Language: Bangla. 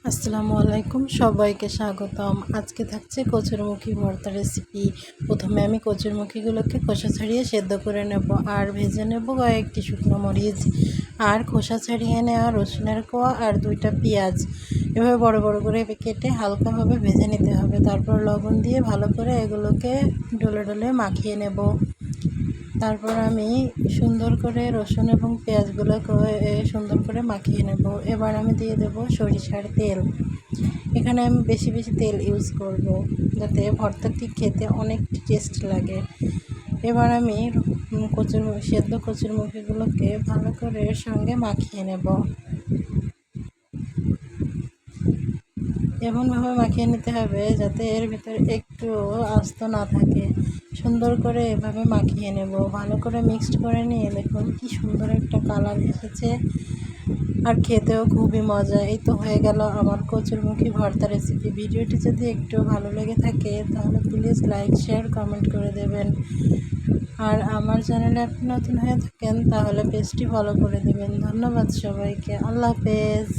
আসসালামু আলাইকুম, সবাইকে স্বাগতম। আজকে থাকছে কচুরমুখী ভর্তা রেসিপি। প্রথমে আমি কচুরমুখীগুলোকে খোসা ছাড়িয়ে সেদ্ধ করে নেব আর ভেজে নেব কয়েকটি শুকনো মরিচ আর খোসা ছাড়িয়ে নেওয়া রসুনের কোয়া আর 2টা পেঁয়াজ। এভাবে বড় বড় করে কেটে হালকাভাবে ভেজে নিতে হবে। তারপর লবণ দিয়ে ভালো করে এগুলোকে ডলে ডলে মাখিয়ে নেব। তারপর আমি সুন্দর করে রসুন এবং পেঁয়াজগুলোকে সুন্দর করে মাখিয়ে নেব। এবার আমি দিয়ে দেব সরিষার তেল। এখানে আমি বেশি বেশি তেল ইউজ করব যাতে ভর্তাটি খেতে অনেক টেস্ট লাগে। এবার আমি সেদ্ধ কচুরমুখীগুলোকে ভালো করে এর সঙ্গে মাখিয়ে নেব। এমনভাবে মাখিয়ে নিতে হবে যাতে এর ভিতরে একটু আস্ত না থাকে। সুন্দর করে এভাবে মাখিয়ে নেব। ভালো করে মিক্সড করে নিয়ে দেখুন কি সুন্দর একটা কালার এসেছে আর খেতেও খুবই মজা। এই তো হয়ে গেল আমার কচুরমুখী ভর্তা রেসিপি। ভিডিওটি যদি একটু ভালো লেগে থাকে তাহলে প্লিজ লাইক, শেয়ার, কমেন্ট করে দেবেন। আর আমার চ্যানেলে আপনি নতুন হয়ে থাকেন তাহলে পেজটি ফলো করে দেবেন। ধন্যবাদ সবাইকে। আল্লাহ হাফেজ।